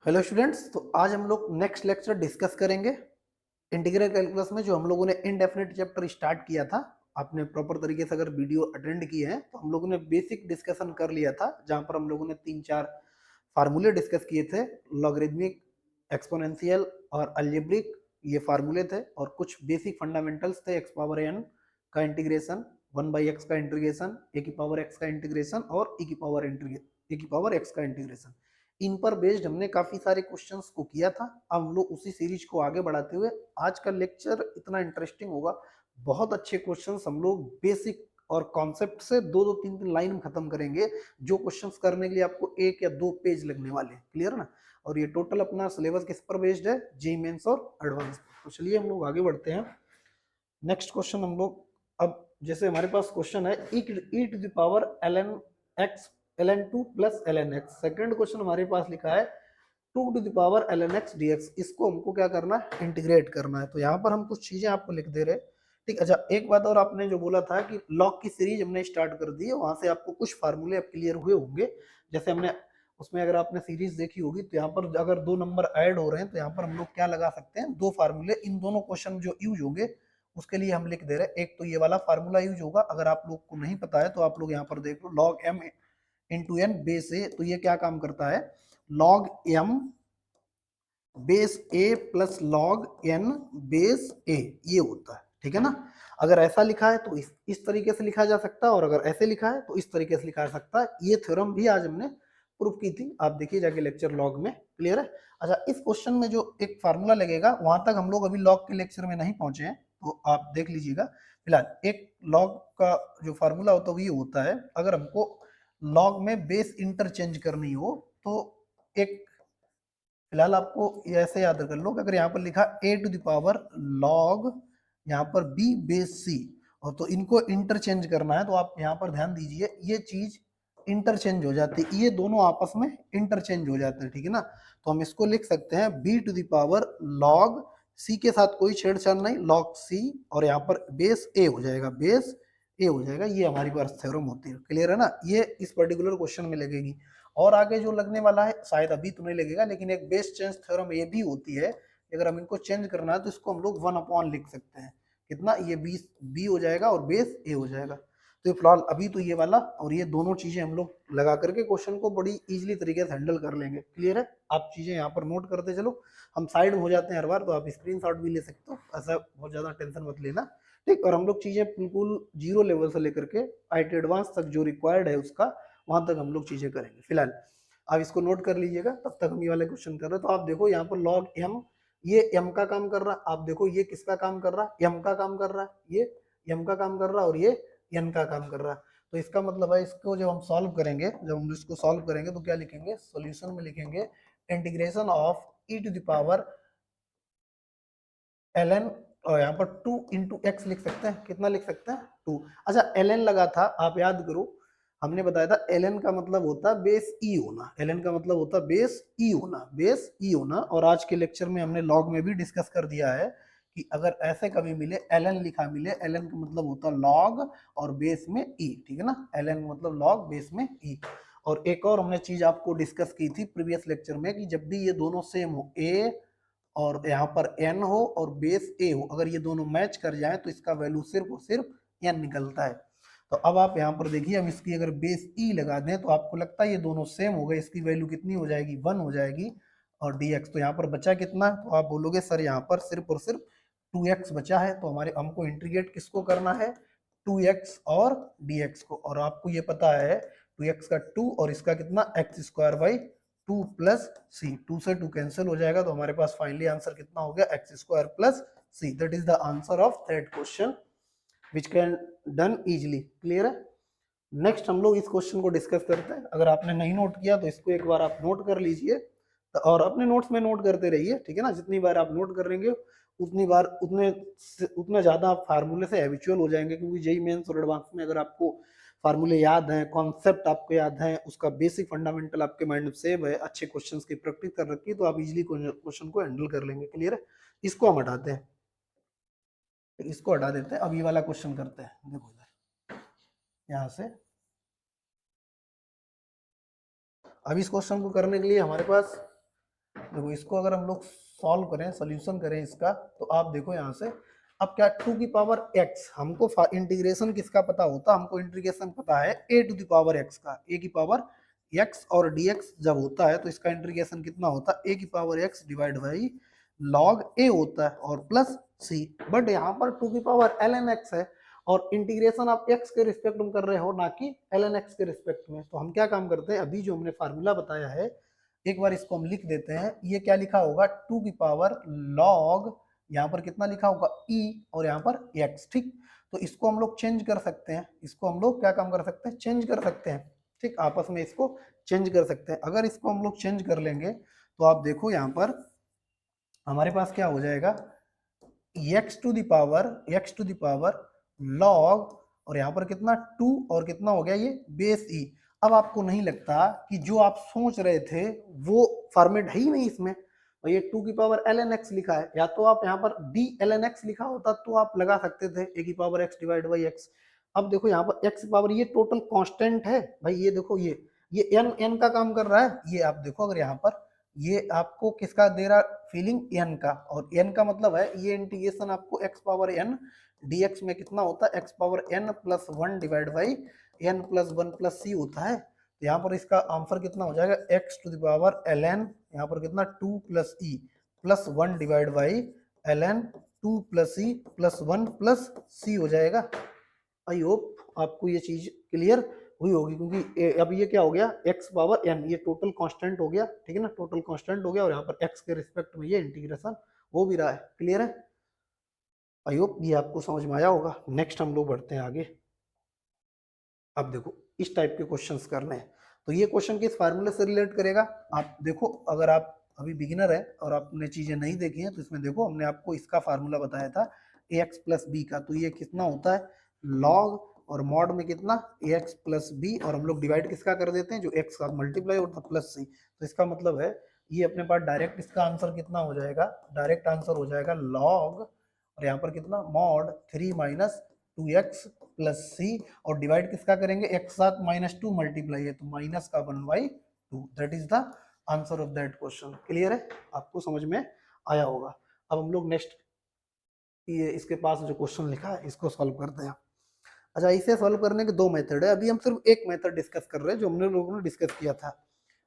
Hello students, तो आज हम लोग नेक्स्ट लेक्चर डिस्कस करेंगे इंटीग्रल कैलकुलस में। जो हम लोगों ने इनडेफिनेट चैप्टर स्टार्ट किया था, आपने प्रॉपर तरीके से अगर वीडियो अटेंड किए हैं तो हम लोगों ने बेसिक डिस्कशन कर लिया था, जहां पर हम लोगों ने 3-4 फार्मूले डिस्कस किए थे। लॉगरिदमिक, एक्सपोनेंशियल और अलजेब्रिक ये फार्मूले थे, और कुछ बेसिक फंडामेंटल्स थे। एक्स पावर एन का इंटीग्रेशन, 1/x का इंटीग्रेशन, ए की पावर एक्स का इंटीग्रेशन और ए की पावर एक्स का इंटीग्रेशन। इन पर बेस्ड हमने काफी सारे क्वेश्चंस को किया था। अब हम लोग उसी सीरीज को आगे बढ़ाते हुए आज का लेक्चर इतना इंटरेस्टिंग होगा। बहुत अच्छे क्वेश्चंस हम लोग बेसिक और कॉन्सेप्ट से 2-2 3-3 लाइन में खत्म करेंगे, जो क्वेश्चंस करने के लिए आपको 1 या 2 पेज लगने वाले हैं। क्लियर ना? और ये टोटल अपना सिलेबस किस पर बेस्ड है? जेईई मेंस और एडवांस। तो चलिए हम लोग आगे बढ़ते हैं। नेक्स्ट क्वेश्चन हम लोग, अब जैसे हमारे पास क्वेश्चन है E to the power ln x ln2 plus ln x। Second question हमारे पास लिखा है 2 to the power ln x dx। इसको हमको क्या करना है? इंटीग्रेट करना है। तो यहाँ पर हम कुछ चीजें आपको लिख दे रहे हैं। ठीक, अच्छा एक बात और, आपने जो बोला था कि लॉग की सीरीज हमने स्टार्ट कर दी है, वहां से आपको कुछ फार्मूले अब क्लियर हुए होंगे। जैसे हमने उसमें, अगर आपने सीरीज देखी होगी तो यहाँ पर अगर 2 नंबर ऐड हो रहे हैं तो यहाँ पर हम लोग क्या लगा सकते हैं? 2 फार्मूले। इन दोनों क्वेश्चन जो यूज होंगे उसके लिए हम लिख दे रहे हैं। एक तो ये वाला फार्मूला यूज होगा, अगर आप लोग को नहीं पता है तो आप लोग यहाँ पर देख लो, log M into N base A. तो ये क्या काम करता है? Log M base A plus log N base A, ये होता है। ठीक है ना? अगर ऐसा लिखा है तो इस तरीके से लिखा जा सकता है, और अगर ऐसे लिखा है तो इस तरीके से लिखा जा सकता है। ये थ्योरम भी आज हमने प्रूफ की थी, आप देखिए जाके लेक्चर लॉग में। क्लियर है? अच्छा, इस क्वेश्चन में जो एक फार्मूला लगेगा, वहां तक हम लोग अभी लॉग के लेक्चर में नहीं पहुंचे हैं, तो आप देख लीजिएगा। फिलहाल एक लॉग का जो फार्मूला होता है वो ये होता है, अगर हमको लॉग में बेस इंटरचेंज करनी हो तो एक, फिलहाल आपको ये ऐसे याद कर लो कि अगर यहाँ पर लिखा a to the power log, यहाँ पर b बेस c, और तो इनको इंटरचेंज करना है, तो आप यहाँ पर ध्यान दीजिए, ये चीज इंटरचेंज हो जाती है, ये दोनों आपस में इंटरचेंज हो जाते हैं। ठीक है ना? तो हम इसको लिख सकते हैं b to the power log c के साथ कोई छेड़छाड़ नहीं, लॉग c, और यहाँ पर बेस a हो जाएगा, बेस a हो जाएगा। ये हमारी पास थ्योरम होती है। क्लियर है ना? ये इस पर्टिकुलर क्वेश्चन में लगेगी। और आगे जो लगने वाला है शायद अभी तो नहीं लगेगा, लेकिन एक बेस चेंज थ्योरम ये भी होती है कि अगर हम इनको चेंज करना है तो इसको हम लोग 1 अपॉन लिख सकते हैं। कितना? ये बी हो जाएगा और बेस ए हो जाएगा। तो फिलहाल अभी तो ये वाला और ये दोनों चीजें हम लोग लगा करके क्वेश्चन को बड़ी इजीली तरीके से हैंडल कर लेंगे। क्लियर है? आप चीजें यहाँ पर नोट करते चलो, हम साइड में हो जाते हैं हर बार, तो आप स्क्रीनशॉट भी ले सकते हो, ऐसा बहुत ज्यादा टेंशन मत लेना। ठीक, और हम लोग चीजें बिल्कुल जीरो लेवल से लेकर के आईटी एडवांस तक जो रिक्वायर्ड है उसका, वहां तक हम लोग चीजें करेंगे। फिलहाल आप इसको नोट कर लीजिएगा, तब तक हम ये वाले क्वेश्चन कर रहे हैं। तो आप देखो यहाँ पर लॉग एम, ये एम का काम कर रहा है। आप देखो ये किसका काम कर रहा है? एम का काम कर रहा है, ये एम का काम कर रहा है, और ये एन का काम कर रहा है। तो इसका मतलब है, इसको जब हम सॉल्व करेंगे, जब हम इसको सॉल्व करेंगे तो क्या लिखेंगे? सॉल्यूशन में लिखेंगे integration of e to the power ln, और यहाँ पर 2 इंटू एक्स लिख सकते हैं। कितना लिख सकते हैं? 2। अच्छा, ln लगा था, आप याद करो, हमने बताया था ln का मतलब होता है बेस ई होना। ln का मतलब होता है बेस ई होना, बेस ई होना। और आज के लेक्चर में हमने लॉग में भी डिस्कस कर दिया है कि अगर ऐसे कभी मिले, ln लिखा मिले, ln का मतलब होता है लॉग और बेस में ई। ठीक है ना? ln मतलब लॉग, बेस में ई। और एक और हमने चीज आपको डिस्कस की थी प्रीवियस लेक्चर में कि जब भी ये दोनों सेम हो, ए और यहाँ पर n हो और बेस a हो, अगर ये दोनों मैच कर जाए तो इसका वैल्यू सिर्फ और सिर्फ n निकलता है। तो अब आप यहाँ पर देखिए, हम इसकी अगर बेस e लगा दें तो आपको लगता है ये दोनों सेम हो गए, इसकी वैल्यू कितनी हो जाएगी? 1 हो जाएगी। और dx, तो यहाँ पर बचा कितना? तो आप बोलोगे सर यहाँ पर सिर्फ और सिर्फ 2x बचा है। तो हमारे हमको इंटीग्रेट किसको करना है? 2x और dx को। और आपको ये पता है 2x का 2 और इसका कितना? x स्क्वायर बाई 2 प्लस सी। 2 से 2 कैंसिल हो जाएगा, तो हमारे पास फाइनली आंसर कितना हो गया? X square plus c. That is the answer of that question which can done easily. Clear है? नेक्स्ट हम लोग इस क्वेश्चन को डिस्कस करते हैं। अगर आपने नहीं नोट किया तो इसको एक बार आप नोट कर लीजिए, और अपने नोट्स में नोट करते रहिए। ठीक है ना? जितनी बार आप नोट करेंगे उतनी बार उतना ज्यादा आप फार्मूले से हैबिचुअल हो जाएंगे, क्योंकि जेईई मेंस और एडवांस में अगर आपको फार्मूले याद हैं, कॉन्सेप्ट आपको याद हैं, उसका बेसिक फंडामेंटल आपके माइंड में सेव है, अच्छे क्वेश्चंस की प्रैक्टिस कर रखी है, तो आप इजीली क्वेश्चन को हैंडल कर लेंगे। क्लियर है? इसको हम हटाते हैं, इसको हटा देते हैं। अब ये वाला क्वेश्चन करते हैं। देखो इधर, यहाँ से, अब इस क्वेश्चन को करने के लिए हमारे पास देखो इसको अगर हम लोग सॉल्व करें, सोल्यूशन करें इसका, तो आप देखो यहाँ से अब क्या, टू की पावर एक्स, हमको इंटीग्रेशन किसका पता होता, हमको इंटीग्रेशन पता है ए टू द पावर एक्स का, ए की पावर एक्स और डीएक्स जब होता है तो इसका इंटीग्रेशन कितना होता है, ए की power X divide by log A होता है और प्लस सी। बट यहाँ पर टू की पावर एल एन एक्स है और इंटीग्रेशन आप एक्स के रिस्पेक्ट में कर रहे हो, ना कि एल एन एक्स के रिस्पेक्ट में। तो हम क्या काम करते हैं, अभी जो हमने फार्मूला बताया है एक बार इसको हम लिख देते हैं। ये क्या लिखा होगा, टू की पावर लॉग, यहाँ पर कितना लिखा होगा ई और यहाँ पर एक्स, ठीक। तो इसको हम लोग चेंज कर सकते हैं, इसको हम लोग क्या काम कर सकते हैं, चेंज कर सकते हैं, ठीक। आपस में इसको चेंज कर सकते हैं। अगर इसको हम लोग चेंज कर लेंगे तो आप देखो यहाँ पर हमारे पास क्या हो जाएगा, x to the power log और यहाँ पर कितना टू और कितना हो गया ये बेस ई। अब आपको नहीं लगता कि जो आप सोच रहे थे वो फॉर्मेट है ही नहीं इसमें, और ये टू की पावर एल एन एक्स लिखा है, या तो आप यहाँ पर डी एल एन एक्स लिखा होता तो आप लगा सकते थे ए की power X divide by x. अब देखो यहाँ पर एक्स पावर ये टोटल कांस्टेंट है भाई, ये देखो ये एन एन का काम कर रहा है। ये आप देखो अगर यहाँ पर ये आपको किसका दे रहा फीलिंग, एन का, और एन का मतलब है ये इंटीग्रेशन आपको एक्स पावर एन डीएक्स में कितना होता है, X power N plus one divide by N plus one plus C होता है। तो यहाँ पर इसका आंसर कितना हो जाएगा, x to the power L N, यहाँ पर कितना two plus E plus one divide by L N two plus E plus one plus C हो जाएगा। आई होप आपको ये चीज क्लियर हुई होगी, क्योंकि अब ये क्या हो गया, एक्स पावर एन, ये टोटल कांस्टेंट हो गया, ठीक है ना, टोटल कांस्टेंट हो गया और यहाँ पर एक्स के रिस्पेक्ट में ये इंटीग्रेशन हो भी रहा है। क्लियर है, आई होप ये आपको समझ में आया होगा। नेक्स्ट हम लोग बढ़ते हैं आगे। अब देखो इस टाइप के क्वेश्चंस करने हैं, तो ये क्वेश्चन किस फार्मूले से रिलेट करेगा, आप देखो अगर आप अभी बिगिनर है और आपने चीजें नहीं देखी हैं तो इसमें देखो हमने आपको इसका फार्मूला बताया था ए एक्स प्लस बी का, तो ये कितना होता है लॉग और मॉड में कितना ए एक्स प्लस बी, और हम लोग डिवाइड किसका कर देते हैं, जो एक्स का मल्टीप्लाई होता है प्लस सी। तो इसका मतलब है ये अपने पास डायरेक्ट इसका आंसर कितना हो जाएगा, डायरेक्ट आंसर हो जाएगा लॉग और यहाँ पर कितना mod 3 minus 2x plus C, और डिवाइड किसका करेंगे, एक साथ माइनस टू मल्टीप्लाई है तो माइनस का 1/2। That is the answer of that question. Clear है, आपको समझ में आया होगा। अब हम लोग नेक्स्ट ये इसके पास जो क्वेश्चन लिखा है इसको सॉल्व करते हैं। अच्छा, इसे सॉल्व करने के दो मेथड है, अभी हम सिर्फ एक मेथड डिस्कस कर रहे हैं जो हमने लोगों ने डिस्कस किया था।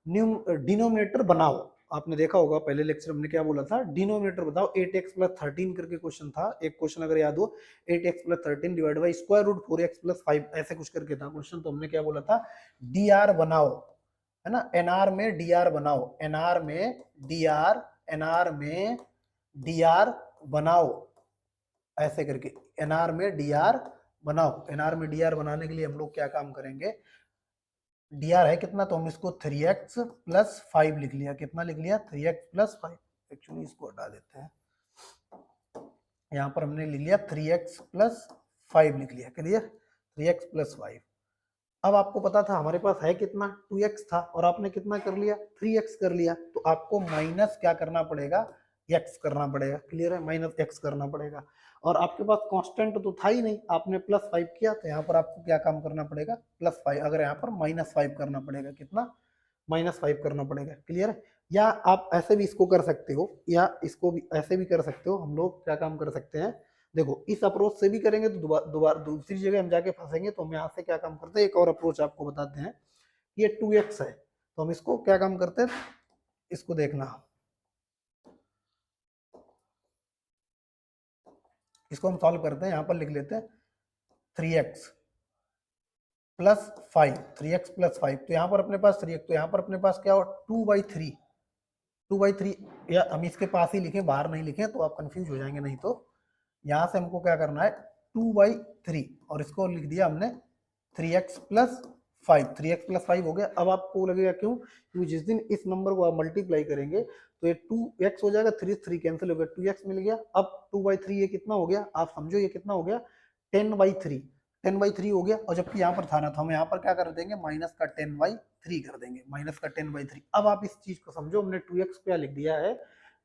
डिनोमिनेटर बनाओ, आपने देखा होगा पहले लेक्चर हमने क्या बोला था, डिनोमिनेटर बताओ। 8x प्लस 13 करके क्वेश्चन था, एक क्वेश्चन अगर याद हो, 8x plus 13 divide by square root 4x plus 5, ऐसे कुछ करके था क्वेश्चन। तो हमने क्या बोला था, dr बनाओ, है ना, nr में dr बनाओ, nr में dr, nr में dr बनाओ, ऐसे करके nr में dr बनाओ। nr में dr बनाने के लिए हम लोग क्या काम करेंगे, dr है कितना, तो हम इसको 3x प्लस 5 लिख लिया, कितना लिख लिया 3x प्लस 5। एक्चुअली इसको हटा देते हैं, यहाँ पर हमने लिख लिया 3x प्लस 5 लिख लिया, क्लियर, 3x प्लस 5। अब आपको पता था हमारे पास है कितना 2x था और आपने कितना कर लिया 3x कर लिया, तो आपको माइनस क्या करना पड़ेगा, x करना पड़ेगा। क्लियर है, माइनस x करना पड़ेगा, और आपके पास कांस्टेंट तो था ही नहीं, आपने प्लस 5 किया तो यहाँ पर आपको क्या काम करना पड़ेगा, प्लस 5, अगर यहाँ पर माइनस 5 करना पड़ेगा, कितना माइनस 5 करना पड़ेगा। क्लियर है, या आप ऐसे भी इसको कर सकते हो, या इसको भी ऐसे भी कर सकते हो। हम लोग क्या काम कर सकते हैं, देखो इस अप्रोच से भी करेंगे तो दोबारा दूसरी जगह हम जाके फंसेंगे, तो हम यहाँ से क्या काम करते हैं, एक और अप्रोच आपको बताते हैं। ये 2x है तो हम इसको क्या काम करते हैं, इसको देखना, इसको हम सॉल्व करते हैं। यहाँ पर लिख लेते हैं 3x प्लस 5, 3x प्लस 5, तो यहाँ पर अपने पास 3x, तो यहाँ पर अपने पास क्या हो 2/3, 2/3, या हम इसके पास ही लिखें, बाहर नहीं लिखें तो आप कंफ्यूज हो जाएंगे। नहीं तो यहाँ से हमको क्या करना है 2/3, और इसको लिख दिया हमने 3x प्लस 5, 3x प्लस 5 हो गया। अब आपको लगेगा क्यों, क्योंकि जिस दिन इस नंबर को आप मल्टीप्लाई करेंगे तो ये 2x हो जाएगा, 3 कैंसिल हो गया, 2x मिल गया। अब 2/3 ये कितना हो गया, आप समझो ये कितना हो गया 10/3, 10/3 हो गया। और जबकि यहाँ पर था ना, तो हम यहाँ पर क्या कर देंगे, माइनस का 10/3 कर देंगे, माइनस का 10/3। अब आप इस चीज को समझो, हमने 2x क्या लिख दिया है,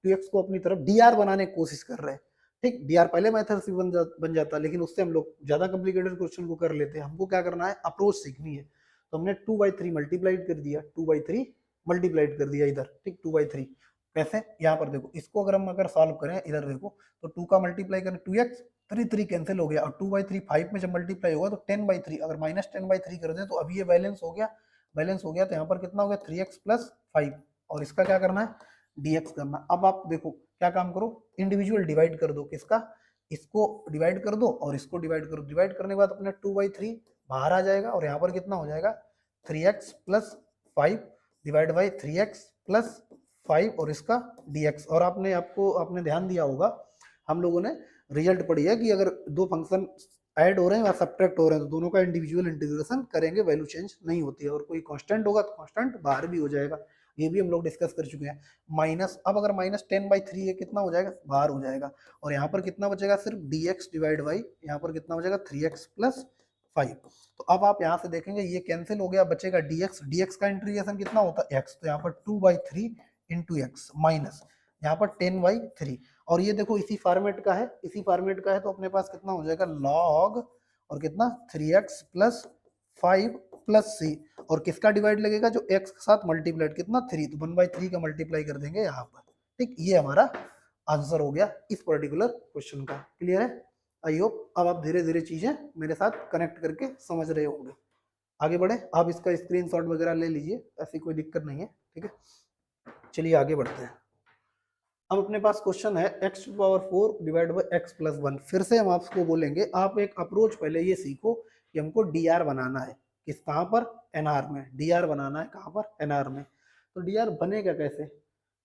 2x को अपनी तरफ dr बनाने की कोशिश कर रहे हैं, ठीक। dr पहले मेथड से बन जाता, लेकिन उससे हम लोग ज्यादा कॉम्प्लिकेटेड क्वेश्चन को कर लेते हैं। हमको क्या करना है, अप्रोच सीखनी है, तो हमने 2/3 मल्टीप्लाइड कर दिया, 2/3 मल्टीप्लाइड कर दिया इधर, ठीक, 2/3 कैसे, यहाँ पर देखो इसको अगर हम सॉल्व करें, इधर देखो तो 2 का मल्टीप्लाई करें 2x, 3 कैंसिल हो गया, और 2/3 5 में जब मल्टीप्लाई होगा तो 10/3, अगर -10/3 कर दें तो अभी ये बैलेंस हो गया, तो यहाँ पर कितना हो गया 3x + 5, और इसका क्या करना है dx करना। अब आप देखो क्या काम करो, इंडिविजुअल डिवाइड कर दो, किसका, इसको डिवाइड कर दो और इसको डिवाइड करो, डिवाइड करने के बाद अपने 2/3 बाहर आ जाएगा, और यहाँ पर कितना हो जाएगा 3x + 5 डिवाइड बाई 3x + 5 और इसका dx। और आपने ध्यान दिया होगा, हम लोगों ने रिजल्ट पढ़ी है कि अगर दो फंक्शन ऐड हो रहे हैं या सब्ट्रैक्ट हो रहे हैं तो दोनों का इंडिविजुअल इंटीग्रेशन करेंगे, वैल्यू चेंज नहीं होती है, और कोई कांस्टेंट होगा तो कांस्टेंट बाहर भी हो जाएगा, ये भी हम लोग डिस्कस कर चुके हैं। माइनस, अब अगर -10/3 है कितना हो जाएगा, बाहर हो जाएगा, और यहाँ पर कितना बचेगा सिर्फ dx डिवाइड बाई, यहाँ पर कितना बचेगा 3x + 5। तो अब आप यहाँ से देखेंगे ये कैंसिल हो गया, बचेगा dx का इंटीग्रेशन कितना होता है x, तो यहाँ पर 2/3 × x माइनस यहाँ पर 10/3, और ये देखो इसी फॉर्मेट का है, तो अपने पास कितना हो जाएगा log, और कितना 3x + 5 + c, और किसका डिवाइड लगेगा, जो x के साथ मल्टीप्लाइड कितना 3, तो 1/3 का मल्टीप्लाई कर देंगे यहाँ पर, ठीक, ये हमारा आंसर हो गया इस पर्टिकुलर क्वेश्चन का। क्लियर है, आई होप अब आप धीरे धीरे चीजें मेरे साथ कनेक्ट करके समझ रहे होंगे। आगे बढ़े, आप इसका स्क्रीनशॉट वगैरह ले लीजिए, ऐसी कोई दिक्कत नहीं है, ठीक है। चलिए आगे बढ़ते हैं। अब अपने पास क्वेश्चन है x⁴ डिवाइड बाई x + 1। फिर से हम आपको बोलेंगे, आप एक अप्रोच पहले ये सीखो कि हमको dr बनाना है, किस कहाँ पर, nr में, dr बनाना है कहाँ पर, nr में। तो dr बनेगा कैसे,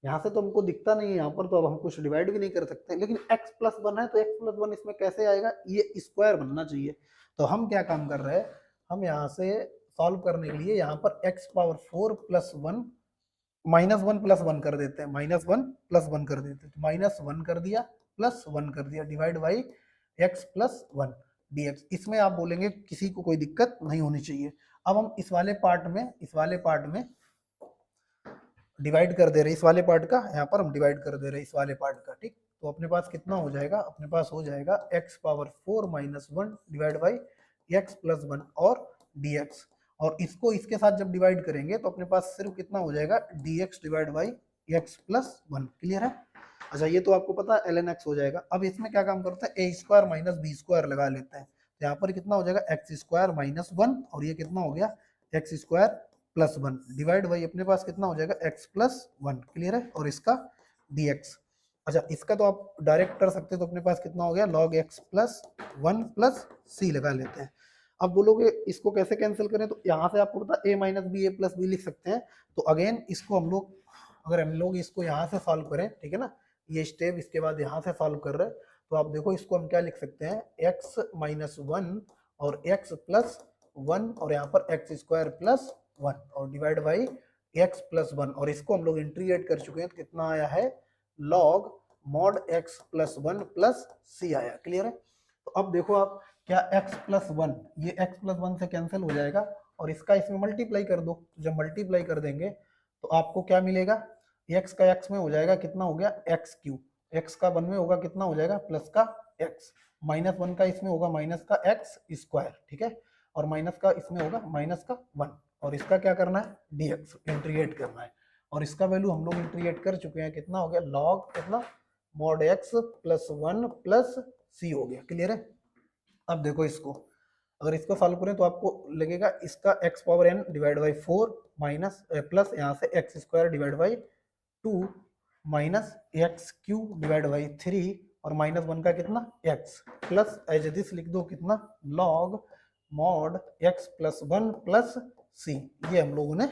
यहाँ से तो हमको दिखता नहीं है, यहाँ पर तो अब हम कुछ डिवाइड भी नहीं कर सकते, लेकिन x + 1 है तो x + 1 इसमें कैसे आएगा, ये स्क्वायर बनना चाहिए। तो हम क्या काम कर रहे हैं, हम यहाँ से सॉल्व करने के लिए यहाँ पर x⁴ + 1 -1 + 1 कर देते हैं, -1 + 1 कर देते हैं, तो -1 कर दिया +1 कर दिया डिवाइड बाई x + 1 dx। इसमें आप बोलेंगे किसी को कोई दिक्कत नहीं होनी चाहिए। अब हम इस वाले पार्ट में डिवाइड कर दे रहे हैं, इस वाले पार्ट का यहाँ पर हम डिवाइड कर दे रहे हैं इस वाले पार्ट का, ठीक। तो अपने पास कितना हो जाएगा, अपने पास हो जाएगा x⁴ - 1 डिवाइड बाई x + 1 और dx, और इसको इसके साथ जब डिवाइड करेंगे तो अपने पास सिर्फ कितना हो जाएगा dx divide by x + 1। Clear है, अच्छा ये तो आपको पता है ln x हो जाएगा। अब इसमें क्या काम करते हैं, a² - b² लगा लेते हैं, तो यहाँ पर कितना हो जाएगा x² - 1, और ये कितना हो गया x² + 1 डिवाइड बाई अपने पास कितना हो जाएगा x + 1। क्लियर है, और इसका dx। अच्छा इसका तो आप डायरेक्ट कर सकते हैं, तो अपने पास कितना हो गया log x + 1 + c लगा लेते हैं। अब बोलोगे इसको कैसे कैंसिल करें, तो यहाँ से आपको पता a - b a + b लिख सकते हैं। तो अगेन इसको हम लोग, अगर हम लोग इसको यहाँ से सॉल्व करें, ठीक है ना, ये स्टेप इसके बाद यहाँ से सॉल्व कर रहे हैं, तो आप देखो इसको हम क्या लिख सकते हैं, x - 1 और x + 1 और यहाँ पर x² + 1 और डिवाइड बाई x + 1, और इसको हम लोग इंटीग्रेट कर चुके हैं, तो कितना आया है log mod x + 1 + c आया। क्लियर है, तो अब देखो आप क्या x + 1, ये x + 1 से कैंसिल हो जाएगा, और इसका इसमें मल्टीप्लाई कर दो, जब मल्टीप्लाई कर देंगे तो आपको क्या मिलेगा, x का x में हो जाएगा, कितना हो गया x3, x का 1 में होगा कितना हो जाएगा प्लस का x, -1 का इसमें होगा माइनस का x², ठीक है, और माइनस का इसमें होगा माइनस का 1, और इसका क्या करना है dx इंटीग्रेट करना है, और इसका वैल्यू हम लोग इंटीग्रेट कर चुके हैं, कितना हो गया log कितना mod x + 1 + c हो गया। क्लियर है, अब देखो इसको, अगर इसको सॉल्व करें तो आपको लगेगा इसका x⁴n divide by 4 minus plus यहाँ से x² divide by 2 minus x³ divide by 3 और -1 का कितना x प्लस एज दिस लिख दो कितना log mod x + 1 + c। ये हम लोगों ने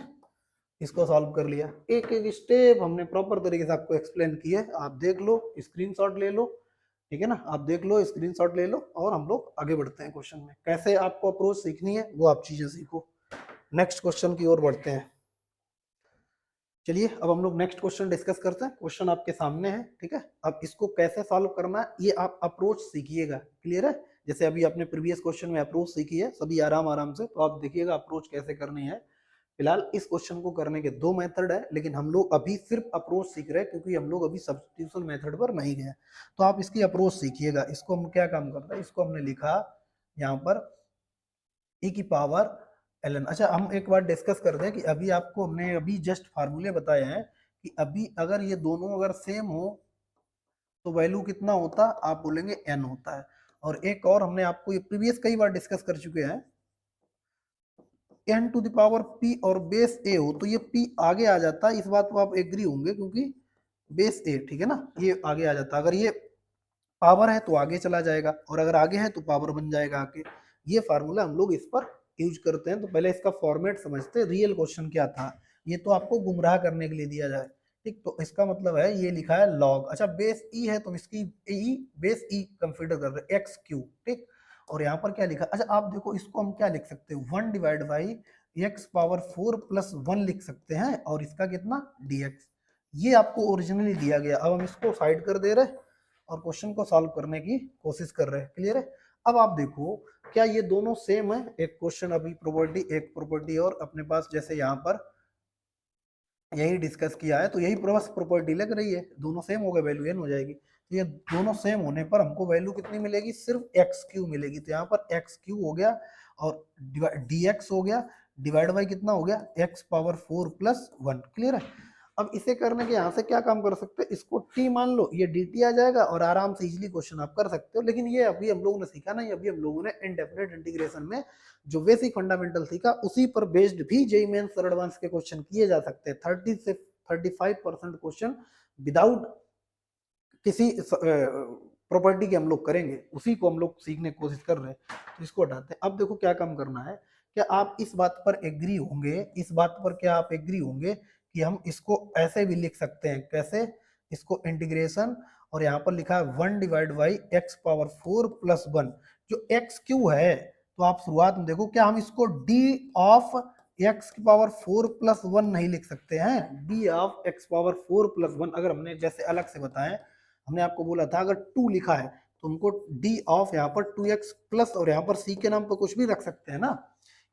इसको सॉल्व कर लिया, एक एक स्टेप हमने प्रॉपर तरीके से आपको एक्सप्लेन किया, आप देख लो स्क्रीनशॉट ले लो, ठीक है ना, आप देख लो स्क्रीनशॉट ले लो, और हम लोग आगे बढ़ते हैं क्वेश्चन में। कैसे आपको अप्रोच सीखनी है वो आप चीजें सीखो। नेक्स्ट क्वेश्चन की ओर बढ़ते हैं। चलिए अब हम लोग नेक्स्ट क्वेश्चन डिस्कस करते हैं। क्वेश्चन आपके सामने है, ठीक है, अब इसको कैसे सॉल्व करना है ये आप अप्रोच सीखिएगा। क्लियर है, जैसे अभी आपने प्रीवियस क्वेश्चन में अप्रोच सीखी है सभी आराम आराम से, तो आप देखिएगा अप्रोच कैसे करनी है। फिलहाल इस क्वेश्चन को करने के 2 मेथड है, लेकिन हम लोग अभी सिर्फ अप्रोच सीख रहे हैं क्योंकि हम लोग अभी सब्स्टिट्यूशन मेथड पर नहीं गए, तो आप इसकी अप्रोच सीखिएगा। इसको हम क्या काम करते हैं, इसको हमने लिखा यहाँ पर e⁻ln। अच्छा हम एक बार डिस्कस करते हैं कि अभी आपको हमने अभी जस्ट फार्मूले बताए हैं कि अभी अगर ये दोनों अगर सेम हो तो वैल्यू कितना होता, आप बोलेंगे n होता है। और एक और हमने आपको ये प्रीवियस कई बार डिस्कस कर चुके हैं, n to the power p और बेस a हो तो ये p आगे आ जाता है, इस बात को आप एग्री होंगे क्योंकि बेस a, ठीक है ना, ये आगे आ जाता है। अगर ये पावर है तो आगे चला जाएगा, और अगर आगे है तो पावर बन जाएगा आगे। ये फार्मूला हम लोग इस पर यूज करते हैं। तो पहले इसका फॉर्मेट समझते हैं, रियल क्वेश्चन क्या था। ये तो आपको गुमराह करने के लिए दिया जाए, ठीक। तो इसका मतलब है ये लिखा है लॉग, अच्छा बेस ई है तो इसकी ई बेस ई कंसीडर कर रहे हैं, एक्स क्यू, ठीक। और यहाँ पर क्या लिखा, अच्छा आप देखो इसको हम क्या लिख सकते हैं, 1 divide by x power 4 plus 1 लिख सकते हैं, और इसका कितना dx। ये आपको ओरिजिनली दिया गया, अब हम इसको साइड कर दे रहे हैं और क्वेश्चन को सॉल्व करने की कोशिश कर रहे हैं, क्लियर है। अब आप देखो क्या ये दोनों सेम है, एक क्वेश्चन अभी प्रॉपर्टी, एक प्रॉपर्टी और अपने पास जैसे यहाँ पर यही डिस्कस किया है तो यही प्रॉपर्टी लग रही है, दोनों सेम हो गए, वैल्यू एन हो जाएगी। तो ये दोनों सेम होने पर हमको वैल्यू कितनी मिलेगी, सिर्फ एक्स क्यू मिलेगी। तो यहाँ पर एक्स क्यू हो गया और डी एक्स हो गया, डिवाइड बाई कितना हो गया, एक्स पावर 4 प्लस 1, क्लियर है। अब इसे करने के यहाँ से क्या काम कर सकते हैं, इसको t मान लो, ये dt आ जाएगा और आराम से इजीली क्वेश्चन आप कर सकते हो। लेकिन ये अभी हम लोगों ने सीखा नहीं, अभी हम लोगों ने इनडेफिनेट इंटीग्रेशन में जो बेसिक फंडामेंटल सीखा उसी पर बेस्ड भी जेईई मेंस और एडवांस के क्वेश्चन किए जा सकते हैं। 30 से 35% क्वेश्चन विदाउट किसी प्रॉपर्टी के हम लोग करेंगे, उसी को हम लोग सीखने की कोशिश कर रहे हैं। तो इसको हटाते हैं। अब देखो क्या काम करना है, क्या आप इस बात पर एग्री होंगे, इस बात पर क्या आप एग्री होंगे कि हम इसको ऐसे भी लिख सकते हैं, कैसे, इसको इंटीग्रेशन, और यहाँ पर लिखा है 1 divide by x power 4 plus 1, जो एक्स क्यू है। तो आप शुरुआत में देखो क्या हम इसको डी ऑफ एक्स की पावर 4 प्लस 1 नहीं लिख सकते हैं, D of x power 4 plus 1, अगर हमने जैसे अलग से बताएं, हमने आपको बोला था अगर 2 लिखा है तो हमको डी ऑफ यहाँ पर 2x प्लस, और यहाँ पर c के नाम पर कुछ भी रख सकते हैं ना,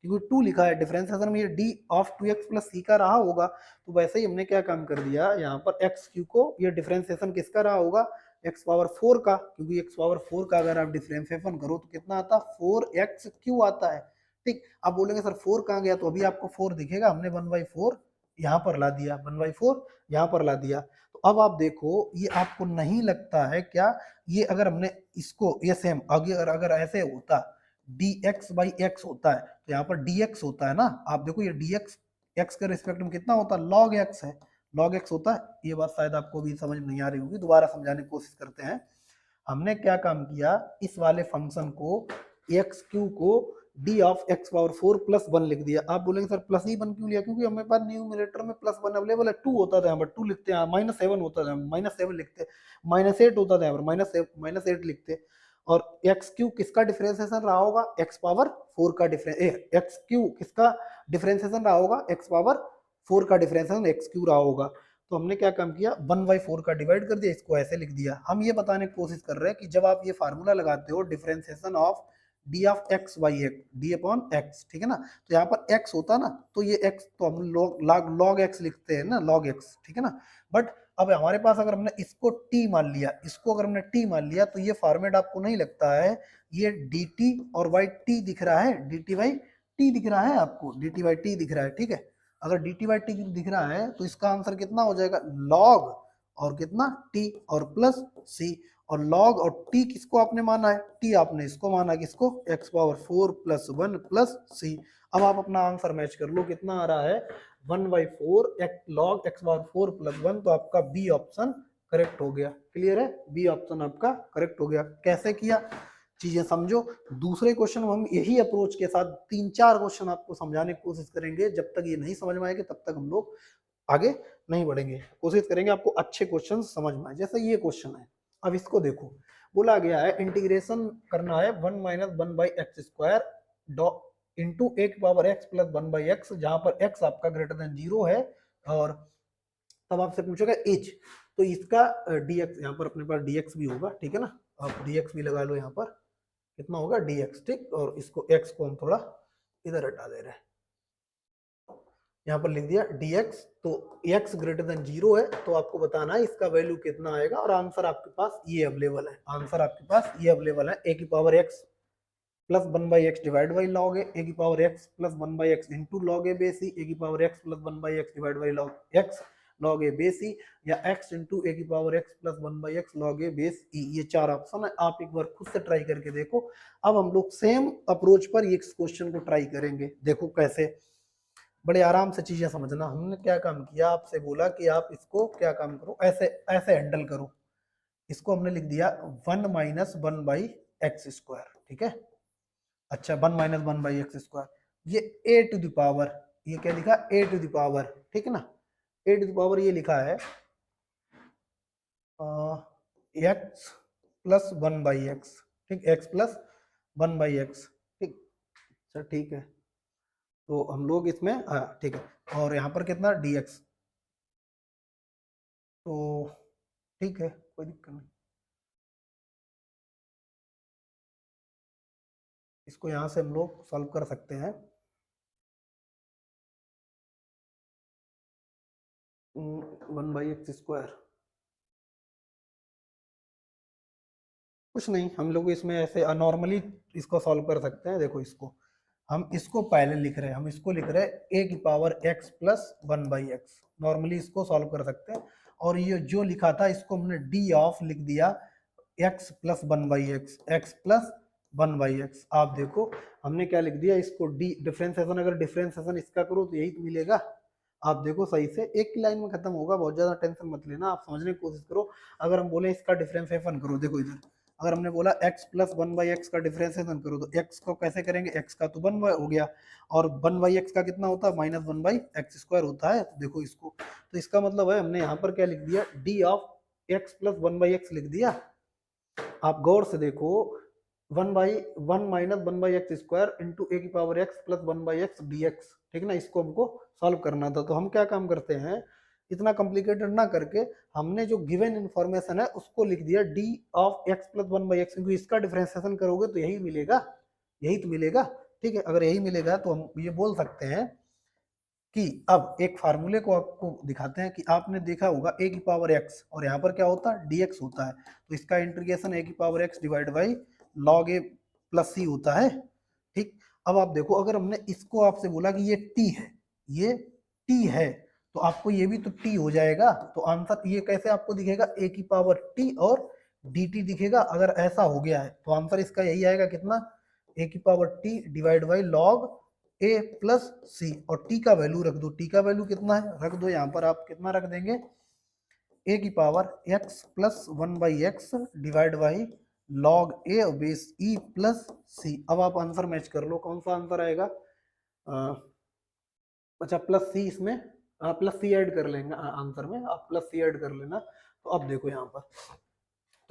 क्योंकि 2 लिखा है डिफरेंशिएशन में, ये D of 2x plus c का रहा होगा। तो वैसे ही हमने क्या काम कर दिया, यहाँ पर एक्स क्यू को, ये डिफरेंशिएशन किसका रहा होगा, एक्स पावर 4 का, क्योंकि एक्स पावर 4 का अगर आप डिफरेंशिएशन करो तो कितना आता, 4x क्यू आता है, ठीक। आप बोलेंगे सर 4 कहाँ गया, तो अभी आपको 4 दिखेगा, हमने 1/4 यहाँ पर ला दिया, 1/4 यहाँ पर ला दिया। तो अब आप देखो ये आपको नहीं लगता है क्या, ये अगर हमने इसको, ये सेम अगर अगर ऐसे होता dx बाई एक्स होता है तो यहाँ पर dx होता है ना, आप देखो ये dx x के रिस्पेक्ट में कितना होता है, log x है, log x होता है। ये बात शायद आपको भी समझ नहीं आ रही होगी, दोबारा समझाने की कोशिश करते हैं। हमने क्या काम किया, इस वाले फंक्शन को एक्स क्यू को D of x power 4 plus 1 लिख दिया। आप बोलेंगे सर प्लस ही 1 क्यों लिया, क्योंकि हमारे पास न्यूमरेटर में प्लस 1 अवेलेबल है, 2 होता था यहाँ पर 2 लिखते हैं, -7 होता था -7 लिखते, -8 होता था यहाँ पर -8 लिखते। और एक्स क्यू किसका डिफरेंशिएशन रहा होगा, एक्स पावर 4 का एक्स क्यू किसका डिफरेंशिएशन रहा होगा, एक्स पावर 4 का डिफरेंशिएशन एक्स क्यू रहा होगा। तो हमने क्या काम किया, 1/4 का डिवाइड कर दिया, इसको ऐसे लिख दिया। हम ये बताने की कोशिश कर रहे हैं कि जब आप ये फार्मूला लगाते हो differentiation of D of x by x, D upon x, ठीक है ना, तो यहाँ पर एक्स होता ना, तो ये एक्स तो हम लॉग एक्स लिखते हैं ना, लॉग एक्स, ठीक है ना। बट अब हमारे पास अगर हमने इसको t मान लिया, इसको अगर हमने t मान लिया, तो ये फॉर्मेट आपको नहीं लगता है, ये dt और बाई t दिख रहा है, dt बाई t दिख रहा है आपको, dt बाई t दिख रहा है, ठीक है। अगर dt बाई टी दिख रहा है तो इसका आंसर कितना हो जाएगा, log और कितना t और प्लस c, और log और t किसको आपने माना है, t आपने इसको माना, किसको, x power 4 plus 1 plus c। अब आप अपना आंसर मैच कर लो, कितना आ रहा है 1/4 log x पावर 4 प्लस 1, तो आपका बी ऑप्शन करेक्ट हो गया, क्लियर है, बी ऑप्शन आपका करेक्ट हो गया। कैसे किया, चीजें समझो। दूसरे क्वेश्चन में हम यही अप्रोच के साथ 3-4 क्वेश्चन आपको समझाने की कोशिश करेंगे, जब तक ये नहीं समझ में आएंगे तब तक हम लोग आगे नहीं बढ़ेंगे। कोशिश करेंगे आपको अच्छे क्वेश्चन समझ में आए। जैसे ये क्वेश्चन है, अब इसको देखो, बोला गया है इंटीग्रेशन करना है 1 - 1/x² इंटू ए की पावर x प्लस 1/x, जहां पर x आपका ग्रेटर देन 0 है, और तब आपसे पूछेगा एज, तो इसका dx, यहाँ पर अपने पास dx भी होगा, ठीक है ना, आप dx भी लगा लो, यहाँ पर कितना होगा dx, ठीक। और इसको x को हम थोड़ा इधर हटा दे रहे हैं, यहाँ पर लिख दिया dx, तो x ग्रेटर देन 0 है, तो आपको बताना है इसका वैल्यू कितना आएगा, और आंसर आपके पास ये अवेलेबल है, आंसर आपके पास ये अवेलेबल है, a की power x plus 1/x divide by log a की power x plus 1/x into log a base c, a की power x plus 1/x divide by log x, log A base E, या x into A की power x plus one by X log A base E. ये चार option है, आप एक बार खुद से ट्राई करके देखो। अब हम लोग सेम अप्रोच पर ये क्वेश्चन को ट्राई करेंगे। देखो कैसे, बड़े आराम से चीजें समझना। हमने क्या काम किया, आपसे बोला कि आप इसको क्या काम करो, ऐसे ऐसे हैंडल करो। इसको हमने लिख दिया 1 - 1/x², ठीक है। अच्छा 1 - 1/x², ये a टू द पावर, ये क्या लिखा, a टू द पावर, ठीक है ना। a टू द पावर ये लिखा है x प्लस 1/x, ठीक, x प्लस 1/x, ठीक। सर ठीक है, तो हम लोग इसमें ठीक है, और यहाँ पर कितना dx, तो ठीक है, कोई दिक्कत नहीं। इसको यहाँ से हम लोग सॉल्व कर सकते हैं। 1/x², कुछ नहीं, हम लोग इसमें ऐसे नॉर्मली इसको सॉल्व कर सकते हैं। देखो इसको हम इसको पहले लिख रहे हैं, हम इसको लिख रहे हैं a की power x plus 1/x, normally इसको सॉल्व कर सकते हैं। और ये जो लिखा था इसको हमने d ऑफ लिख दिया x plus 1/x, x plus 1/x। आप देखो हमने क्या लिख दिया इसको d, डिफरेंशिएशन, अगर डिफरेंशिएशन इसका करो तो यही मिलेगा। आप देखो सही से, एक ही लाइन में खत्म होगा, बहुत ज्यादा टेंशन मत लेना, आप समझने की कोशिश करो। अगर हम बोले इसका डिफरेंशिएशन करो, देखो इधर अगर हमने बोला x प्लस 1/x का डिफरेंशिएशन करो, तो x को कैसे करेंगे, x का तो 1 हो गया, और 1/x का कितना होता है, -1/x² होता है। तो देखो इसको, तो इसका मतलब है हमने यहाँ पर क्या लिख दिया, d of x plus 1/x लिख दिया। आप गौर से देखो, 1/1 इंटू ए की power x plus 1/x dx, ठीक है ना। इसको हमको सॉल्व करना था, तो हम क्या काम करते हैं, इतना कॉम्प्लिकेटेड ना करके हमने जो गिवन इंफॉर्मेशन है उसको लिख दिया d of x plus 1/x, क्योंकि इसका डिफरेंशिएशन करोगे तो यही मिलेगा, यही तो मिलेगा, ठीक है। अगर यही मिलेगा तो हम ये बोल सकते हैं कि अब एक फार्मूले को आपको दिखाते हैं कि आपने देखा होगा a की पावर x, और यहाँ पर क्या होता है dx होता है, तो इसका इंटीग्रेशन a की power x divide by log a plus c होता है, ठीक। अब आप देखो, अगर हमने इसको आपसे बोला कि ये t है, ये t है, तो आपको ये भी तो t हो जाएगा, तो आंसर ये कैसे आपको दिखेगा, a की पावर t और dt दिखेगा। अगर ऐसा हो गया है तो आंसर इसका यही आएगा, कितना, a की power t divide by log a plus C, और t का वैल्यू रख दो, t का वैल्यू कितना है रख दो, यहाँ पर आप कितना रख देंगे, a की power x plus 1/x divide by log A base e plus C. अब आप आंसर मैच कर लो, कौन सा आंसर आएगा, अच्छा प्लस सी, इसमें प्लस सी ऐड कर लेंगे आंसर में, आप प्लस सी ऐड कर लेना। तो अब देखो यहाँ पर,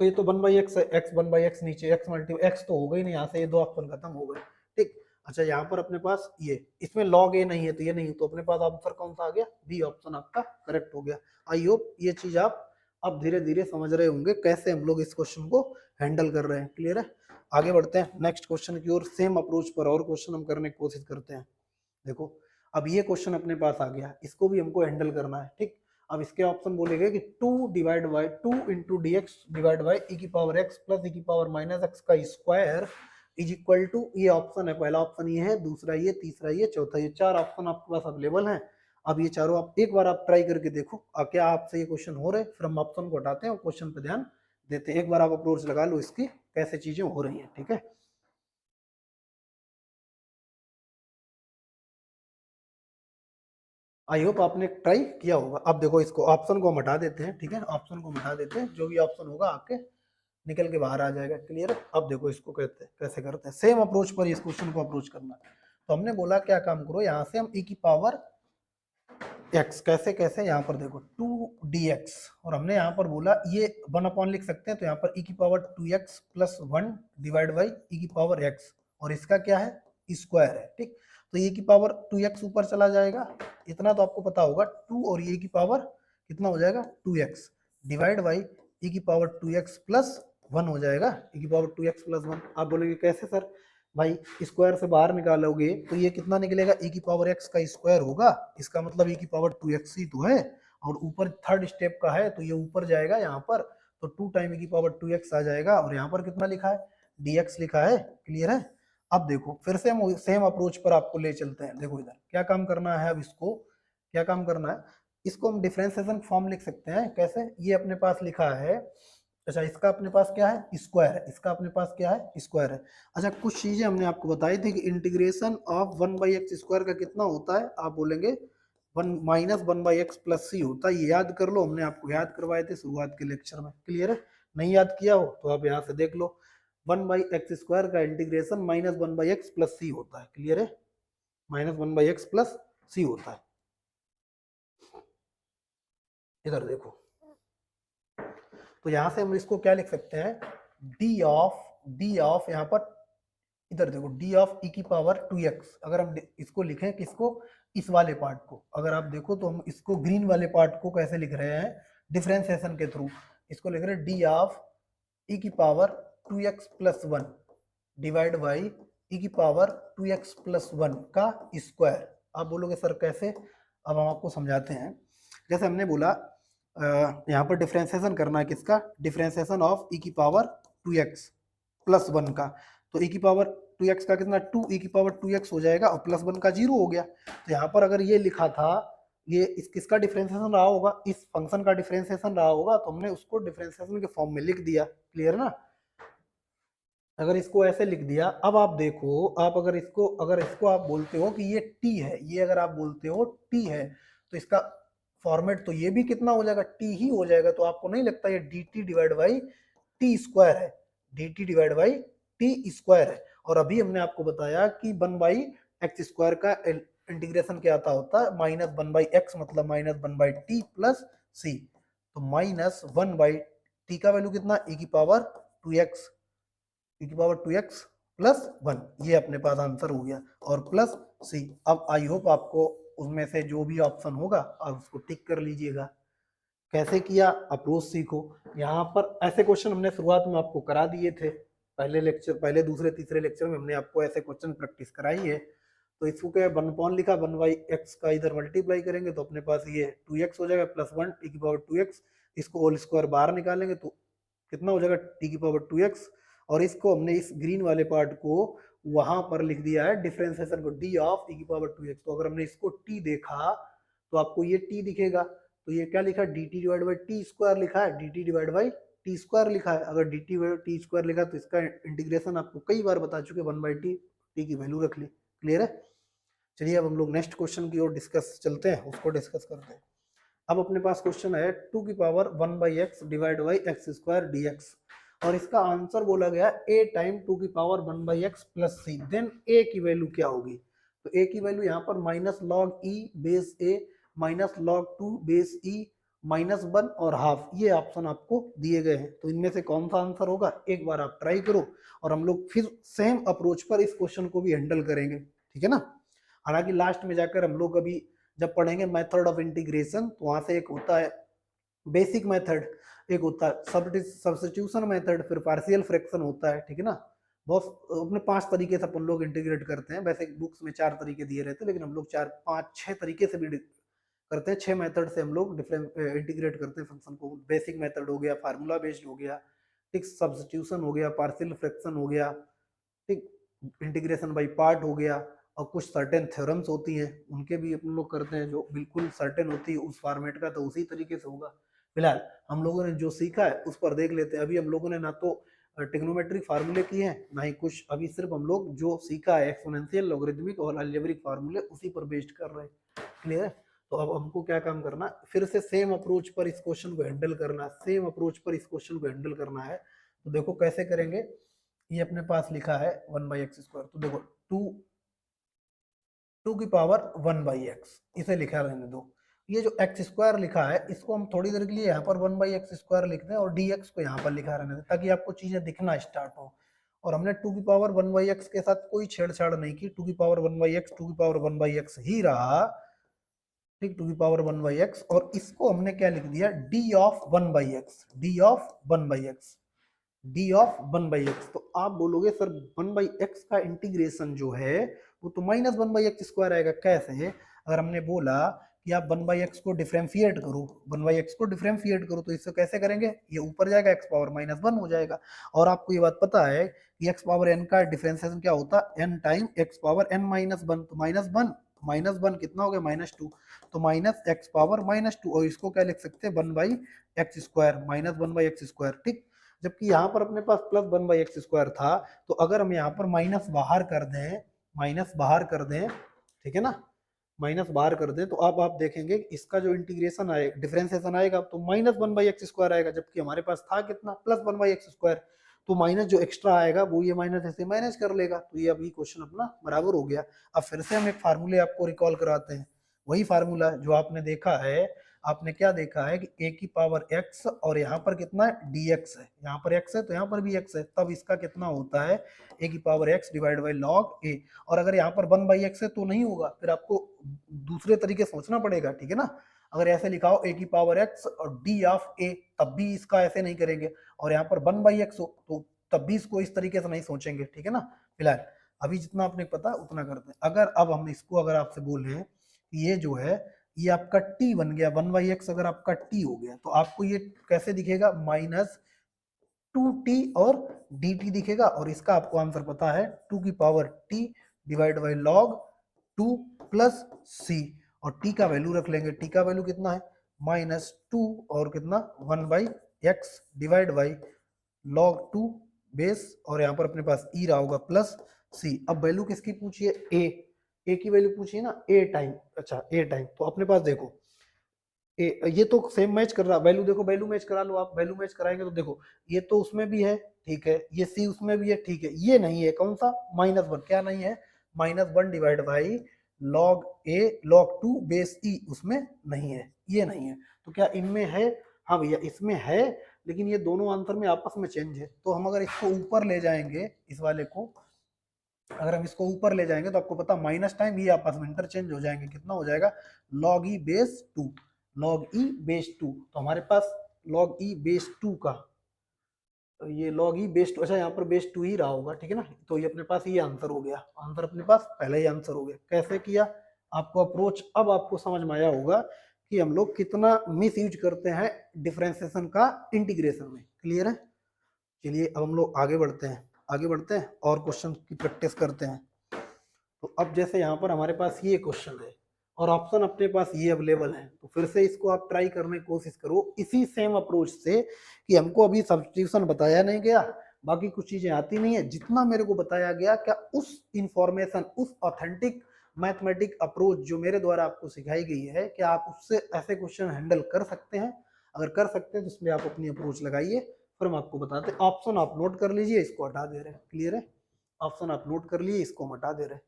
तो ये तो 1/x है, x 1/x नीचे x मल्टीप्लाई x तो हो गई नहीं, यहाँ से ये दो ऑप्शन खत्म हो गए, ठीक। अच्छा यहाँ पर अपने पास ये, इसमें log a नहीं है तो ये नहीं, तो अपने पास आंसर कौन सा आ गया, बी ऑप्शन आपका करेक्ट हो गया। आई होप ये चीज आप अब धीरे धीरे समझ रहे होंगे कैसे हम लोग इस क्वेश्चन को हैंडल कर रहे हैं। क्लियर है, आगे बढ़ते हैं नेक्स्ट क्वेश्चन की ओर। सेम अप्रोच पर और क्वेश्चन हम करने की कोशिश करते हैं। देखो अब ये क्वेश्चन अपने पास आ गया, इसको भी हमको हैंडल करना है, ठीक। अब इसके ऑप्शन बोलेंगे कि 2 divide by 2 into D X divide by E की पावर एक्स प्लस ई की पावर माइनस एक्स का स्क्वायर इज इक्वल टू, ये ऑप्शन है, पहला ऑप्शन ये है, दूसरा ये, तीसरा ये, चौथा ये, चार ऑप्शन आपके पास अवेलेबल हैं। अब ये चारों आप एक बार आप ट्राई करके देखो क्या आपसे ये क्वेश्चन हो रहे हैं, फिर हम ऑप्शन को हटाते हैं और क्वेश्चन पे ध्यान देते हैं। एक बार आप अप्रोच लगा लो इसकी कैसे चीजें हो रही हैं, ठीक है। आई होप आपने ट्राई किया होगा। अब देखो इसको, ऑप्शन को हम हटा देते हैं, ठीक है, ऑप्शन को हम हटा देते हैं, जो भी ऑप्शन होगा आपके निकल के बाहर आ जाएगा। क्लियर है, अब देखो इसको कहते हैं कैसे करते हैं, सेम अप्रोच पर इस क्वेश्चन को अप्रोच करना है। तो हमने बोला क्या काम करो, यहाँ से हम e की पावर x, कैसे कैसे, यहाँ पर देखो 2dx, और हमने यहाँ पर बोला ये 1 लिख सकते हैं, तो यहाँ पर e की power 2x plus 1 divide by e की पावर x, और इसका क्या है, स्क्वायर है, ठीक। तो e की पावर 2x ऊपर चला जाएगा, इतना तो आपको पता होगा, 2 और e की पावर कितना हो जाएगा 2x डिवाइड बाई e की पावर 2x प्लस 1 हो जाएगा, e की पावर 2x प्लस 1। आप बोलोगे कैसे सर, भाई स्क्वायर से बाहर निकालोगे तो ये कितना निकलेगा, e की पावर x का स्क्वायर होगा, इसका मतलब e की पावर 2x ही तो है, और ऊपर थर्ड स्टेप का है तो ये ऊपर जाएगा यहाँ पर, तो 2 टाइम e की पावर 2x आ जाएगा, और यहाँ पर कितना लिखा है, dx लिखा है। क्लियर है, अब देखो फिर से हम सेम अप्रोच पर आपको ले चलते हैं। देखो इधर क्या काम करना है, अब इसको क्या काम करना है, इसको हम डिफरेंशिएशन फॉर्म लिख सकते हैं कैसे, ये अपने पास लिखा है, अच्छा इसका अपने पास क्या है स्क्वायर है, इसका अपने पास क्या है स्क्वायर है। अच्छा कुछ चीजें हमने आपको बताई थी कि इंटीग्रेशन ऑफ 1/x² का कितना होता है, आप बोलेंगे 1 - 1/x+c होता है, ये याद कर लो, हमने आपको याद करवाए थे शुरुआत के लेक्चर में, क्लियर है, नहीं याद किया हो तो आप यहाँ से देख लो, 1/x² का इंटीग्रेशन -1/x+c होता है, क्लियर है, -1/x+c होता है। इधर देखो, तो यहां से हम इसको क्या लिख सकते हैं, डी ऑफ यहाँ पर, इधर देखो d(e⁻²x), अगर हम इसको लिखें किसको, इस वाले पार्ट को, अगर आप देखो तो हम इसको ग्रीन वाले पार्ट को कैसे लिख रहे हैं, डिफरेंशिएशन के थ्रू, इसको लिख रहे हैं d(e⁻²x+1) डिवाइड बाई e⁻²x+1 का स्क्वायर। आप बोलोगे सर कैसे, अब हम आपको समझाते हैं। जैसे हमने बोला यहाँ पर डिफरेंशिएशन करना है किसका, डिफरेंशिएशन ऑफ e⁻²x+1 का, तो e⁻²x का कितना 2e⁻²x हो जाएगा और +1 का 0 हो गया। तो यहाँ पर अगर ये लिखा था, ये किसका डिफरेंशिएशन रहा होगा, इस फंक्शन का डिफरेंशिएशन रहा होगा, तो हमने उसको डिफरेंशिएशन के फॉर्म में लिख दिया, क्लियर ना। अगर इसको ऐसे लिख दिया, अब आप देखो, आप अगर इसको आप बोलते हो कि ये t है, ये अगर आप बोलते हो t है, तो इसका फॉर्मेट तो ये भी कितना हो जाएगा, t ही हो जाएगा। तो आपको नहीं लगता ये dt divide by T square है, dt divide by T square है। और अभी हमने आपको बताया कि 1/x² का इंटीग्रेशन क्या आता होता है, -1/x मतलब -1/t+c, तो -1/t का वैल्यू कितना e⁻²x, e⁻²x+1, ये अपने पास आंसर हो गया, और प्लस सी। अब आई होप आपको उसमें से जो भी ऑप्शन होगा आप उसको टिक कर लीजिएगा। कैसे किया, अप्रोच सीखो। यहाँ पर ऐसे क्वेश्चन हमने शुरुआत में आपको करा दिए थे, पहले लेक्चर, पहले दूसरे तीसरे लेक्चर में हमने आपको ऐसे क्वेश्चन प्रैक्टिस कराई है। तो इसको क्या 1 लिखा, 1/x का इधर मल्टीप्लाई करेंगे तो अपने पास ये 2x हो जाएगा, +1 t⁻²x, इसको होल स्क्वायर बाहर निकालेंगे तो कितना हो जाएगा t⁻²x, और इसको हमने इस ग्रीन वाले पार्ट को वहां पर लिख दिया है डिफरेंशिएशन को d(e⁻²x). तो अगर हमने इसको t देखा तो आपको ये t दिखेगा, तो ये क्या लिखा है dt divide by T square लिखा है, dt divide by T square लिखा है। अगर dt बाई टी स्क्वायर लिखा तो इसका इंटीग्रेशन आपको कई बार बता चुके, 1/t, t की वैल्यू रख ली, क्लियर है। चलिए अब हम लोग नेक्स्ट क्वेश्चन की ओर डिस्कस चलते हैं, उसको डिस्कस करते हैं। अब अपने पास क्वेश्चन है 2⁻1/x divide by x² dx, और इसका आंसर बोला गया a time 2⁻1/x+c, then a की वैल्यू क्या होगी। तो a की वैल्यू यहाँ पर -log(e)(a) -log(2)(e) -1 और हाफ, ये ऑप्शन आपको दिए गए हैं। तो इनमें से कौन सा आंसर होगा, एक बार आप ट्राई करो, और हम लोग फिर सेम अप्रोच पर इस क्वेश्चन को भी हैंडल करेंगे, ठीक है ना। हालांकि लास्ट में जाकर हम लोग अभी जब पढ़ेंगे मेथड ऑफ इंटीग्रेशन, तो वहां से एक होता है बेसिक मेथड, एक होता है सब्स्टिट्यूशन मेथड, फिर पार्शियल फ्रैक्शन होता है, ठीक है ना। बहुत अपने 5 तरीके से अपन लोग इंटीग्रेट करते हैं, वैसे बुक्स में 4 तरीके दिए रहते हैं, लेकिन हम लोग 4 5 6 तरीके से भी करते हैं, 6 मेथड से हम लोग डिफरेंट इंटीग्रेट करते हैं फंक्शन को। बेसिक मेथड हो गया, फार्मूला बेस्ड हो गया, ठीक, सब्स्टिट्यूशन हो गया, पार्शियल फ्रैक्शन हो गया, ठीक, इंटीग्रेशन बाई पार्ट हो गया, और कुछ सर्टेन थ्योरम्स होती हैं उनके भी अपन लोग करते हैं, जो बिल्कुल सर्टेन होती है उस फॉर्मेट का, तो उसी तरीके से होगा। फिलहाल हम लोगों ने जो सीखा है उस पर देख लेते हैं। अभी हम लोगों ने ना तो ट्रिग्नोमेट्रिक फार्मूले किए हैं, ना ही कुछ, अभी सिर्फ हम लोग जो सीखा है एक्सपोनेंशियल, लॉगरिथमिक और अलजेब्रिक फार्मूले, उसी पर बेस्ड कर रहे हैं, क्लियर है। तो अब हमको क्या काम करना, फिर से सेम अप्रोच पर इस क्वेश्चन को हैंडल करना, सेम अप्रोच पर इस क्वेश्चन को हैंडल करना है। तो देखो कैसे करेंगे, ये अपने पास लिखा है 1/x², तो देखो 2⁻1/x, इसे लिखा रहने दो। ये जो x² लिखा है इसको हम थोड़ी देर के लिए यहाँ पर 1/x² लिख दें, और dx को यहाँ पर लिखा रहने दें, ताकि आपको चीजें दिखना स्टार्ट हो। और हमने 2⁻1/x के साथ कोई छेड़छाड़ नहीं की, 2⁻1/x ही रहा, ठीक, 2⁻1/x, और इसको हमने क्या लिख दिया d(1/x), d(1/x), d(1/x। तो आप बोलोगे सर 1/x का इंटीग्रेशन जो है वो तो -1/x² आएगा, कैसे। अगर हमने बोला कि आप 1/x को डिफरेंशिएट करो, 1/x को डिफरेंशिएट करो, तो इससे कैसे करेंगे, ये ऊपर जाएगा, x⁻−1 हो जाएगा। और आपको ये बात पता है कि x⁻n का डिफरेंशिएशन क्या होता है, n टाइम x⁻n-1, तो -1 -1 कितना हो गया -2, तो -x पावर -2, और इसको क्या लिख सकते हैं 1/x², -1/x², ठीक। जबकि यहाँ पर अपने पास +1/x² था, तो अगर हम यहाँ पर माइनस बाहर कर दें, माइनस बाहर कर दें, ठीक है ना, माइनस बाहर कर दें, तो अब आप देखेंगे इसका जो इंटीग्रेशन आएगा, डिफरेंशिएशन आएगा, तो -1/x² आएगा, जबकि हमारे पास था कितना +1/x², तो माइनस जो एक्स्ट्रा आएगा वो ये माइनस ऐसे माइनस कर लेगा, तो ये अभी क्वेश्चन अपना बराबर हो गया। अब फिर से हम एक फार्मूले आपको रिकॉल कराते हैं, वही फार्मूला जो आपने देखा है, आपने क्या देखा है कि a की पावर x, और यहाँ पर कितना है dx है, यहाँ पर x है तो यहाँ पर भी x है, तब इसका कितना होता है a की power x divide by log a, और अगर यहाँ पर 1/x है तो नहीं होगा, फिर आपको दूसरे तरीके सोचना पड़ेगा, ठीक है ना। अगर ऐसे लिखा हो a की पावर x और d ऑफ a, तब भी इसका ऐसे नहीं करेंगे, और यहाँ पर 1/x हो तो तब भी इसको इस तरीके से नहीं सोचेंगे, ठीक है ना। फिलहाल अभी जितना आपने पता उतना करते हैं। अगर अब हम इसको अगर आपसे बोले ये जो है ये आपका t बन गया, 1/x अगर आपका t हो गया, तो आपको ये कैसे दिखेगा -2t और dt दिखेगा, और इसका आपको आंसर पता है 2 की power t divide by log 2 plus c, और t का वैल्यू रख लेंगे, t का वैल्यू कितना है -2 और कितना 1/x divide by log 2 base, और यहाँ पर अपने पास e रहा होगा प्लस c। अब वैल्यू किसकी पूछिए a की वैल्यू पूछिए ना, a टाइम, अच्छा a टाइम, तो अपने पास देखो ये तो सेम मैच कर रहा, वैल्यू देखो, वैल्यू मैच करा लो आप, वैल्यू मैच कराएंगे तो देखो ये तो उसमें भी है, ठीक है, ये सी उसमें भी है, ठीक है, ये नहीं है, कौन सा -1, क्या नहीं है -1 divide by log a log 2 base e, उसमें नहीं है, ये नहीं है, तो क्या इनमें है, हाँ भैया इसमें है, लेकिन ये दोनों आंसर में आपस में चेंज है, तो हम अगर इसको ऊपर ले जाएंगे, इस वाले को अगर हम इसको ऊपर ले जाएंगे तो आपको पता माइनस टाइम ये आपस में इंटरचेंज हो जाएंगे, कितना हो जाएगा log e base 2, log e base 2, तो हमारे पास log e बेस 2 का, तो ये log e बेस 2, अच्छा यहाँ पर बेस 2 ही रहा होगा, ठीक है ना, तो ये अपने पास ये आंसर हो गया, आंसर अपने पास पहले ही आंसर हो गया। कैसे किया आपको अप्रोच, अब आपको समझ में आया होगा कि हम लोग कितना मिस यूज करते हैं डिफरेंशिएशन का इंटीग्रेशन में, क्लियर है। चलिए अब हम लोग आगे बढ़ते हैं, आगे बढ़ते हैं और क्वेश्चन की प्रैक्टिस करते हैं। तो अब जैसे यहाँ पर हमारे पास ये क्वेश्चन है और ऑप्शन अपने पास ये अवेलेबल है, तो फिर से इसको आप ट्राई करने की कोशिश करो इसी सेम अप्रोच से, कि हमको अभी सब्स्टिट्यूशन बताया नहीं गया, बाकी कुछ चीजें आती नहीं है, जितना मेरे को बताया गया क्या उस इंफॉर्मेशन, उस ऑथेंटिक मैथमेटिक अप्रोच जो मेरे द्वारा आपको सिखाई गई है, क्या आप उससे ऐसे क्वेश्चन हैंडल कर सकते हैं। अगर कर सकते हैं तो उसमें आप अपनी अप्रोच लगाइए, फिर हम आपको बताते हैं। ऑप्शन आप नोट कर लीजिए, इसको हटा दे रहे हैं, क्लियर है, ऑप्शन आप नोट कर लिए, इसको हम हटा दे रहे हैं।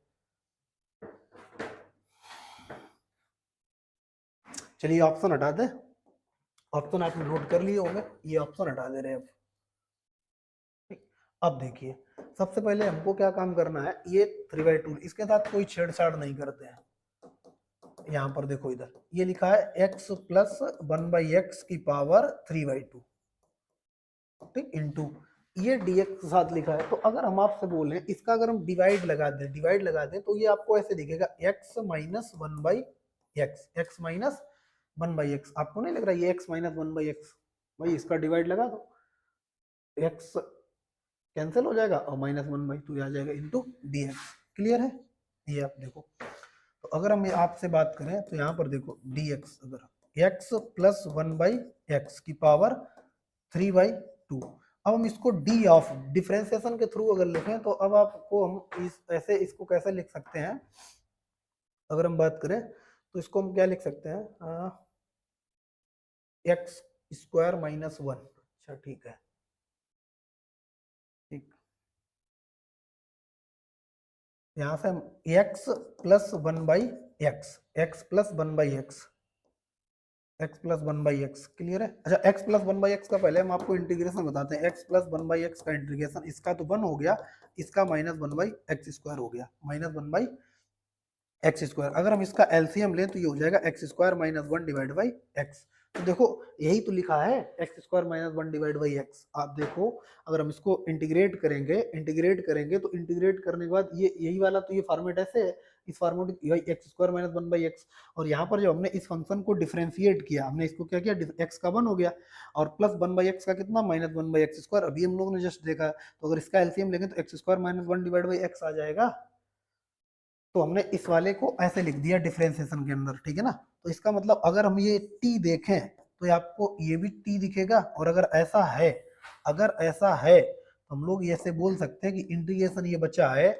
चलिए ऑप्शन हटा दे, ऑप्शन आपने नोट कर लिए होंगे, ये ऑप्शन हटा दे रहे हैं। अब देखिए सबसे पहले हमको क्या काम करना है, ये 3/2 इसके साथ कोई छेड़छाड़ नहीं करते हैं। यहाँ पर देखो इधर ये लिखा है x प्लस 1/x की पावर 3/2, ठीक, इंटू ये dx के साथ लिखा है। तो अगर हम आपसे बोले इसका अगर हम डिवाइड लगा दें तो ये आपको ऐसे दिखेगा x minus 1/x, x minus 1/x, आपको नहीं लग रहा ये x माइनस 1/x, भाई इसका डिवाइड लगा दो, x कैंसिल हो जाएगा और -1/2 आ जाएगा इंटू dx, क्लियर है। ये आप देखो, तो अगर हम आपसे बात करें तो यहाँ पर देखो dx, अगर x प्लस 1/x की पावर 3/2, अब हम इसको d ऑफ डिफरेंशिएशन के थ्रू अगर लिखें तो अब आपको हम इस ऐसे इसको कैसे लिख सकते हैं, अगर हम बात करें तो इसको हम क्या लिख सकते हैं, एक्स स्क्वायर माइनस 1, अच्छा ठीक है, ठीक, यहाँ से हम x plus 1/x, x plus 1/x, x plus 1/x, clear है। अच्छा x प्लस 1/x का पहले हम आपको इंटीग्रेशन बताते हैं, x प्लस 1/x का इंटीग्रेशन, इसका तो 1 हो गया, इसका -1/x² हो गया, -1/x²। अगर हम इसका एलसीएम लें तो ये हो जाएगा x² minus 1 divide by x, तो देखो यही तो लिखा है x² minus 1 divide by x. आप देखो अगर हम इसको इंटीग्रेट करेंगे तो इंटीग्रेट करने के बाद ये यही वाला तो ये फॉर्मेट ऐसे है, इस format x² minus 1 by x, और यहाँ पर जब हमने इस फंक्शन को डिफरेंशिएट किया, हमने इसको क्या किया, x का 1 हो गया और प्लस 1/x का कितना -1/x², अभी हम लोगों ने जस्ट देखा, तो अगर इसका एलसीएम लेंगे तो x² minus 1 divide by X आ जाएगा। तो हमने इस वाले को ऐसे लिख दिया डिफरेंशिएशन के अंदर, ठीक है ना। तो इसका मतलब अगर हम ये t देखें तो ये आपको ये भी t दिखेगा, और अगर ऐसा है, तो हम लोग ये ऐसे बोल सकते हैं कि इंटीग्रेशन ये बचा है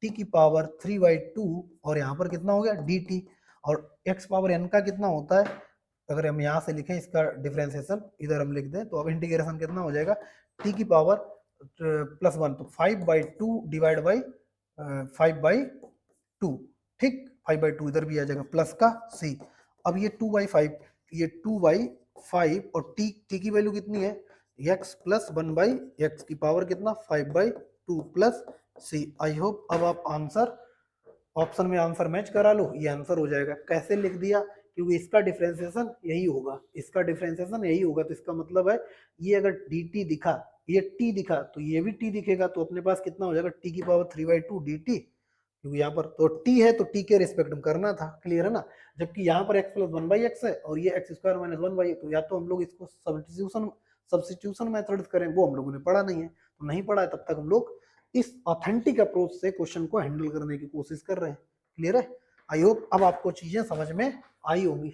t की पावर 3/2, और यहाँ पर कितना हो गया dt, और x पावर n का कितना होता है, अगर हम यहाँ से लिखें इसका डिफरेंशिएशन इधर हम लिख दें तो अब इंटीग्रेशन कितना हो जाएगा t की पावर +1, तो 5/2 डिवाइड बाई 5/2, ठीक, 5/2 इधर भी आ जाएगा प्लस का c। अब ये 2/5, ये 2/5 और t की वैल्यू कितनी है x प्लस 1/x की पावर कितना 5/2 प्लस c। आई होप अब आप आंसर ऑप्शन में आंसर मैच करा लो, ये आंसर हो जाएगा। कैसे लिख दिया, क्योंकि इसका डिफरेंशिएशन यही होगा, तो इसका मतलब है ये अगर dt दिखा, ये t दिखा, तो ये भी t दिखेगा, तो अपने पास कितना हो जाएगा t की पावर 3/2 dt, क्योंकि यहाँ पर तो t है तो t के रिस्पेक्ट में करना था, क्लियर है ना। जबकि यहाँ पर x प्लस 1/x है और ये x² - 1/, तो या तो हम लोग इसको सब्स्टिट्यूशन मेथड करें, वो हम लोगों ने पढ़ा नहीं है, तो नहीं पढ़ा है तब तक हम लोग इस ऑथेंटिक अप्रोच से क्वेश्चन को हैंडल करने की कोशिश कर रहे हैं, क्लियर है। आई होप अब आपको चीजें समझ में आई होंगी।